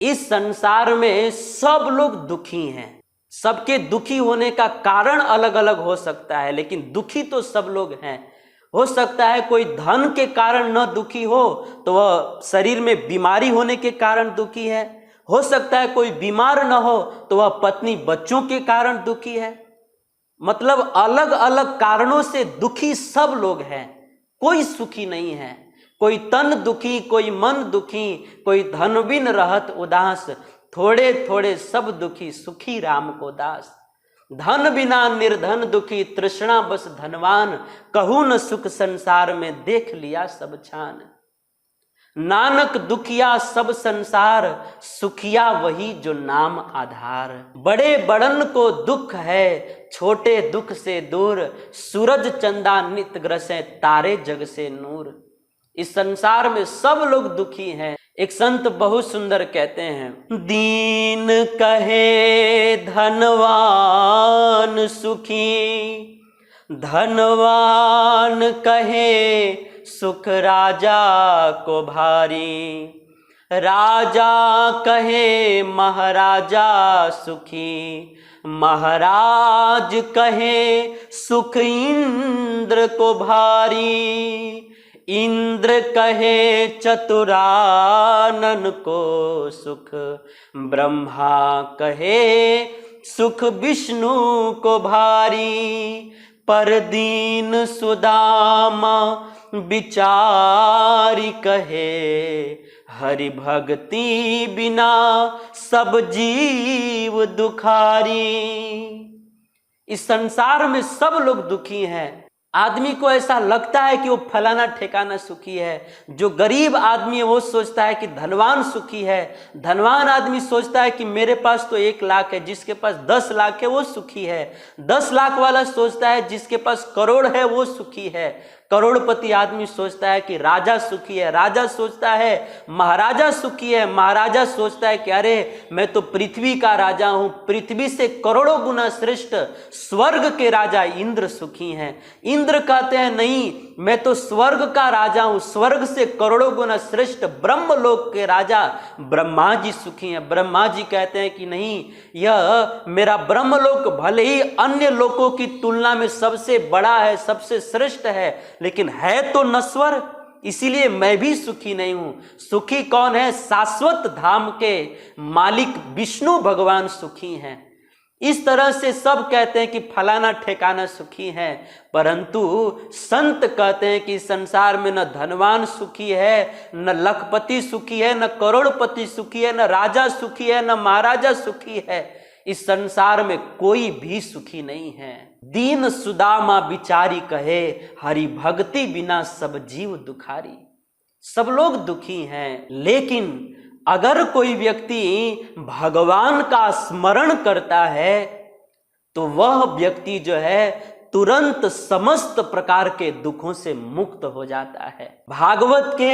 इस संसार में सब लोग दुखी हैं। सबके दुखी होने का कारण अलग अलग हो सकता है, लेकिन दुखी तो सब लोग हैं। हो सकता है कोई धन के कारण न दुखी हो तो वह शरीर में बीमारी होने के कारण दुखी है। हो सकता है कोई बीमार न हो तो वह पत्नी बच्चों के कारण दुखी है। मतलब अलग अलग कारणों से दुखी सब लोग हैं, कोई सुखी नहीं है। कोई तन दुखी, कोई मन दुखी, कोई धन बिन रहत उदास, थोड़े थोड़े सब दुखी सुखी राम को दास। धन बिना निर्धन दुखी, तृष्णा बस धनवान, कहूँ न सुख संसार में देख लिया सब छान। नानक दुखिया सब संसार, सुखिया वही जो नाम आधार। बड़े बड़न को दुख है, छोटे दुख से दूर, सूरज चंदा नित ग्रसे, तारे जग से नूर। इस संसार में सब लोग दुखी हैं। एक संत बहुत सुंदर कहते हैं, दीन कहे धनवान सुखी, धनवान कहे सुख राजा को भारी, राजा कहे महाराजा सुखी, महाराज कहे सुख इंद्र को भारी, इंद्र कहे चतुरानन को सुख, ब्रह्मा कहे सुख विष्णु को भारी। पर दीन सुदामा विचारी कहे, हरि भक्ति बिना सब जीव दुखारी। इस संसार में सब लोग दुखी हैं। आदमी को ऐसा लगता है कि वो फलाना ठिकाना सुखी है। जो गरीब आदमी है वो सोचता है कि धनवान सुखी है। धनवान आदमी सोचता है कि मेरे पास तो 1 लाख है, जिसके पास 10 लाख है वो सुखी है। 10 लाख वाला सोचता है जिसके पास करोड़ है वो सुखी है। करोड़पति आदमी सोचता है कि राजा सुखी है। राजा सोचता है महाराजा सुखी है। महाराजा सोचता है कि अरे मैं तो पृथ्वी का राजा हूं, पृथ्वी से करोड़ों गुना श्रेष्ठ स्वर्ग के राजा इंद्र सुखी हैं। इंद्र कहते हैं नहीं, मैं तो स्वर्ग का राजा हूं, स्वर्ग से करोड़ों गुना श्रेष्ठ ब्रह्मलोक के राजा ब्रह्मा जी सुखी हैं। ब्रह्मा जी कहते हैं कि नहीं, यह मेरा ब्रह्मलोक भले ही अन्य लोकों की तुलना में सबसे बड़ा है, सबसे श्रेष्ठ है, लेकिन है तो नश्वर, इसीलिए मैं भी सुखी नहीं हूं। सुखी कौन है? शाश्वत धाम के मालिक विष्णु भगवान सुखी हैं। इस तरह से सब कहते हैं कि फलाना ठिकाना सुखी है, परंतु संत कहते हैं कि संसार में न धनवान सुखी है, न लखपति सुखी है, न करोड़पति सुखी है, न राजा सुखी है, न महाराजा सुखी है। इस संसार में कोई भी सुखी नहीं है। दीन सुदामा बिचारी कहे, हरि भक्ति बिना सब जीव दुखारी। सब लोग दुखी हैं, लेकिन अगर कोई व्यक्ति भगवान का स्मरण करता है तो वह व्यक्ति जो है तुरंत समस्त प्रकार के दुखों से मुक्त हो जाता है। भागवत के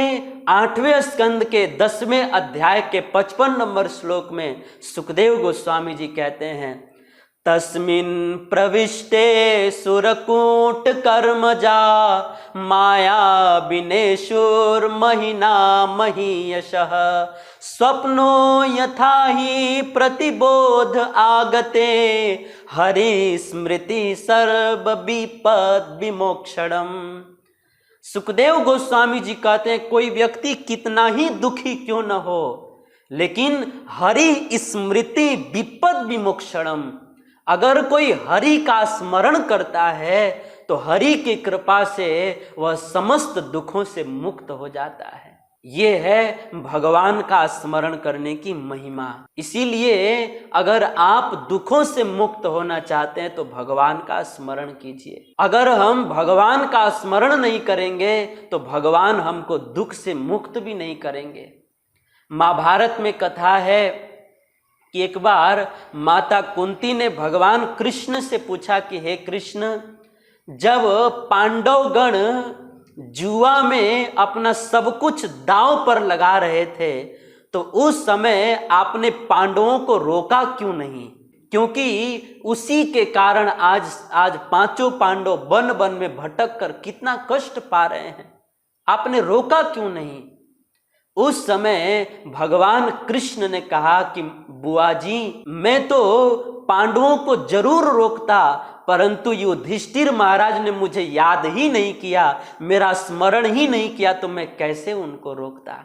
8वें स्कंद के 10वें अध्याय के 55 नंबर श्लोक में सुखदेव गोस्वामी जी कहते हैं, तस्मिन् प्रविष्टे सुरकूट कर्मजा, माया विनेशुर महिना महीयशः, स्वप्नो यथा ही प्रतिबोध आगते, हरि स्मृति सर्व विपद विमोक्षणम। सुखदेव गोस्वामी जी कहते हैं, कोई व्यक्ति कितना ही दुखी क्यों न हो, लेकिन हरि स्मृति विपद विमोक्षणम, अगर कोई हरि का स्मरण करता है तो हरि की कृपा से वह समस्त दुखों से मुक्त हो जाता है। ये है भगवान का स्मरण करने की महिमा। इसीलिए अगर आप दुखों से मुक्त होना चाहते हैं तो भगवान का स्मरण कीजिए। अगर हम भगवान का स्मरण नहीं करेंगे तो भगवान हमको दुख से मुक्त भी नहीं करेंगे। महाभारत में कथा है कि एक बार माता कुंती ने भगवान कृष्ण से पूछा कि हे कृष्ण, जब पांडवगण जुआ में अपना सब कुछ दांव पर लगा रहे थे तो उस समय आपने पांडवों को रोका क्यों नहीं? क्योंकि उसी के कारण आज 5 पांडव वन वन में भटक कर कितना कष्ट पा रहे हैं। आपने रोका क्यों नहीं? उस समय भगवान कृष्ण ने कहा कि बुआ जी, मैं तो पांडवों को जरूर रोकता, परंतु युधिष्ठिर महाराज ने मुझे याद ही नहीं किया, मेरा स्मरण ही नहीं किया, तो मैं कैसे उनको रोकता।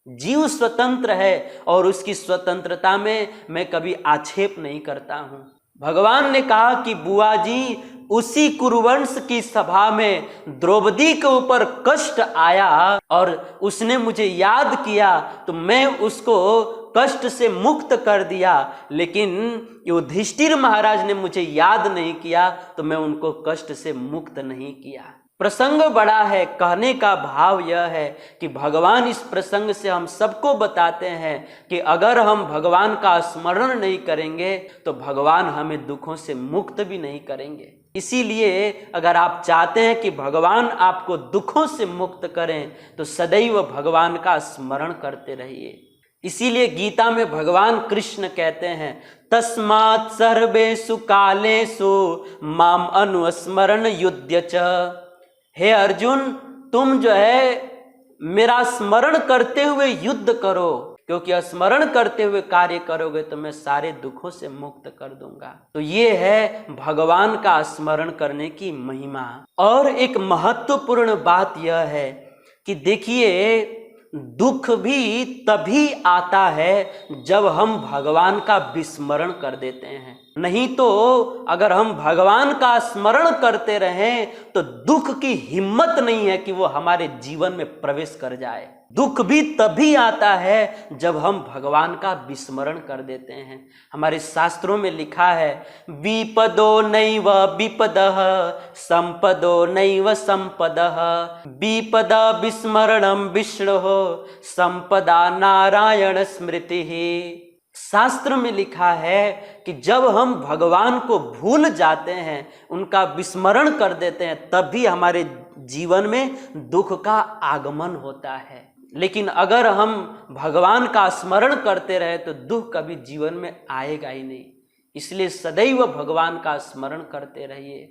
जीव स्वतंत्र है और उसकी स्वतंत्रता में मैं कभी आक्षेप नहीं करता हूं। भगवान ने कहा कि बुआ जी, उसी कुरुवंश की सभा में द्रौपदी के ऊपर कष्ट आया और उसने मुझे याद किया, तो मैं उसको कष्ट से मुक्त कर दिया, लेकिन युधिष्ठिर महाराज ने मुझे याद नहीं किया, तो मैं उनको कष्ट से मुक्त नहीं किया। प्रसंग बड़ा है, कहने का भाव यह है कि भगवान इस प्रसंग से हम सबको बताते हैं कि अगर हम भगवान का स्मरण नहीं करेंगे तो भगवान हमें दुखों से मुक्त भी नहीं करेंगे। इसीलिए अगर आप चाहते हैं कि भगवान आपको दुखों से मुक्त करें तो सदैव भगवान का स्मरण करते रहिए। इसीलिए गीता में भगवान कृष्ण कहते हैं, तस्मात् सर्वेषु कालेषु माम अनुस्मरण युध्य च। हे अर्जुन, तुम जो है मेरा स्मरण करते हुए युद्ध करो, क्योंकि स्मरण करते हुए कार्य करोगे तो मैं सारे दुखों से मुक्त कर दूंगा। तो ये है भगवान का स्मरण करने की महिमा। और एक महत्वपूर्ण बात यह है कि देखिए, दुख भी तभी आता है जब हम भगवान का विस्मरण कर देते हैं। नहीं तो अगर हम भगवान का स्मरण करते रहें तो दुख की हिम्मत नहीं है कि वो हमारे जीवन में प्रवेश कर जाए। दुख भी तभी आता है जब हम भगवान का विस्मरण कर देते हैं। हमारे शास्त्रों में लिखा है, विपदो नैव विपदः संपदो नैव संपदः विपदा विस्मरणं विष्णोः संपदा नारायण स्मृतिः। शास्त्र में लिखा है कि जब हम भगवान को भूल जाते हैं, उनका विस्मरण कर देते हैं, तभी हमारे जीवन में दुख का आगमन होता है। लेकिन अगर हम भगवान का स्मरण करते रहे तो दुख कभी जीवन में आएगा ही नहीं। इसलिए सदैव भगवान का स्मरण करते रहिए।